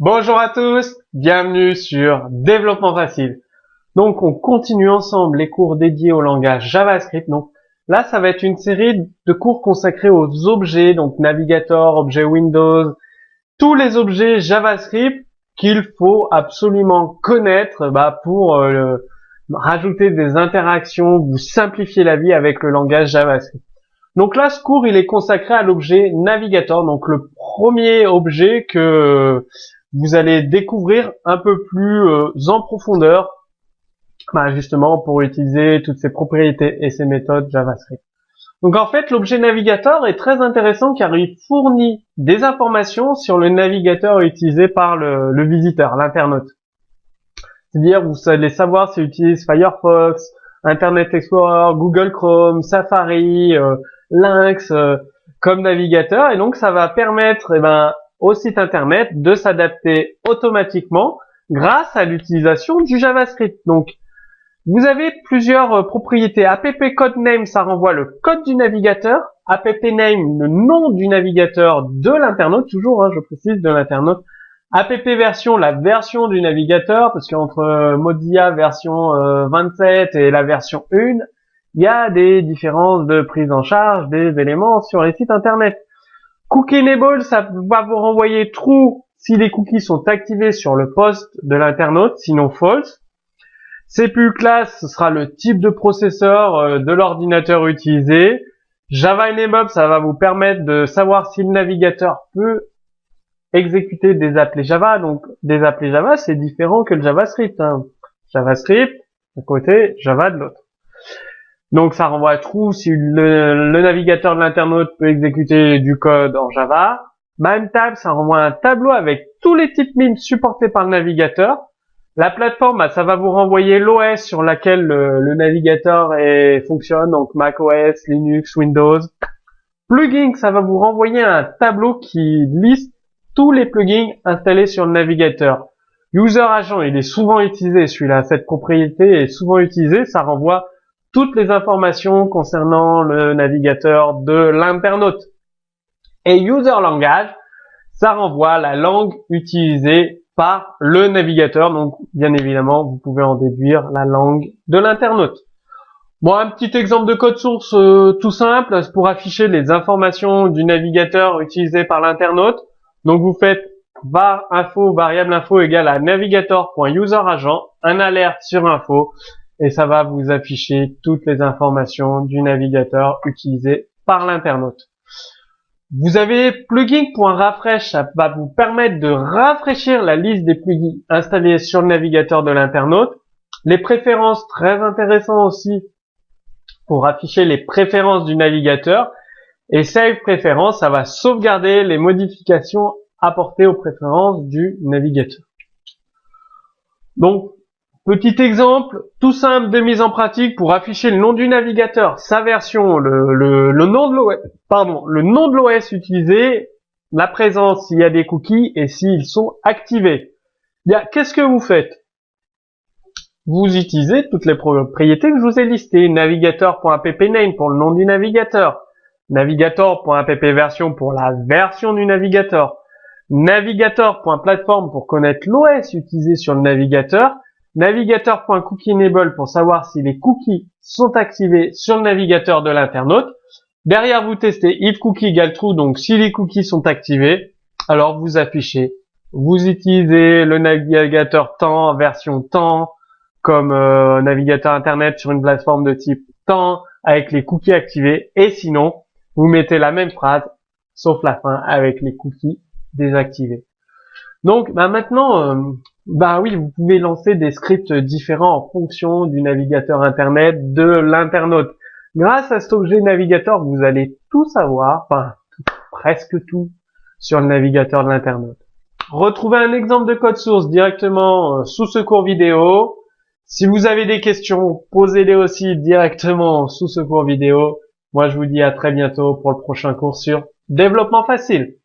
Bonjour à tous, bienvenue sur Développement Facile. Donc on continue ensemble les cours dédiés au langage JavaScript. Donc là ça va être une série de cours consacrés aux objets, donc navigateur, objet Windows, tous les objets JavaScript qu'il faut absolument connaître pour rajouter des interactions, vous simplifier la vie avec le langage JavaScript. Donc là, ce cours, il est consacré à l'objet navigateur, donc le premier objet que vous allez découvrir un peu plus en profondeur, justement pour utiliser toutes ces propriétés et ces méthodes JavaScript. Donc en fait, l'objet navigateur est très intéressant car il fournit des informations sur le navigateur utilisé par le visiteur, l'internaute. C'est-à-dire, vous allez savoir s'il utilise Firefox, Internet Explorer, Google Chrome, Safari, Lynx comme navigateur, et donc ça va permettre au site internet de s'adapter automatiquement grâce à l'utilisation du JavaScript. Donc vous avez plusieurs propriétés. App code name, ça renvoie le code du navigateur. App name, le nom du navigateur de l'internaute, toujours, je précise, de l'internaute. App version, la version du navigateur, parce qu'entre Mozilla version 27 et la version 1, il y a des différences de prise en charge des éléments sur les sites internet. Cookie enable, ça va vous renvoyer true si les cookies sont activés sur le poste de l'internaute, sinon false. CPU class, ce sera le type de processeur de l'ordinateur utilisé. Java enable, ça va vous permettre de savoir si le navigateur peut exécuter des appels Java. Donc des appels Java, c'est différent que le JavaScript. JavaScript d'un côté, Java de l'autre. Donc ça renvoie à true si le navigateur de l'internaute peut exécuter du code en Java. MIME-tab, ça renvoie à un tableau avec tous les types MIME supportés par le navigateur. La plateforme, ça va vous renvoyer l'OS sur laquelle le navigateur fonctionne, donc macOS, Linux, Windows. Plugin, ça va vous renvoyer un tableau qui liste tous les plugins installés sur le navigateur. User agent, il est souvent utilisé, celui-là, cette propriété est souvent utilisée, ça renvoie toutes les informations concernant le navigateur de l'internaute. Et user langage, ça renvoie la langue utilisée par le navigateur, donc bien évidemment vous pouvez en déduire la langue de l'internaute. Bon, un petit exemple de code source tout simple pour afficher les informations du navigateur utilisé par l'internaute. Donc vous faites var info variable info égale à navigator.userAgent, un alerte sur info, et ça va vous afficher toutes les informations du navigateur utilisé par l'internaute. Vous avez plugin.refresh, ça va vous permettre de rafraîchir la liste des plugins installés sur le navigateur de l'internaute. Les préférences, très intéressant aussi pour afficher les préférences du navigateur. Et save préférences, ça va sauvegarder les modifications apportées aux préférences du navigateur. Donc, petit exemple tout simple de mise en pratique pour afficher le nom du navigateur, sa version, le nom de l'OS utilisé, la présence s'il y a des cookies et s'ils sont activés. Qu'est-ce que vous faites? Vous utilisez toutes les propriétés que je vous ai listées. Navigator.appname pour le nom du navigateur. Navigator.appversion pour la version du navigateur. Navigator.platform pour connaître l'OS utilisé sur le navigateur. Navigator.cookieEnable pour savoir si les cookies sont activés sur le navigateur de l'internaute. Derrière, vous testez if cookie égale true, donc si les cookies sont activés, alors vous affichez. Vous utilisez le navigateur temps, version temps, comme navigateur internet sur une plateforme de type temps avec les cookies activés, et sinon, vous mettez la même phrase, sauf la fin, avec les cookies désactivés. Donc, maintenant, oui, vous pouvez lancer des scripts différents en fonction du navigateur internet de l'internaute. Grâce à cet objet navigateur, vous allez tout savoir, presque tout, sur le navigateur de l'internaute. Retrouvez un exemple de code source directement sous ce cours vidéo. Si vous avez des questions, posez-les aussi directement sous ce cours vidéo. Moi, je vous dis à très bientôt pour le prochain cours sur Développement Facile.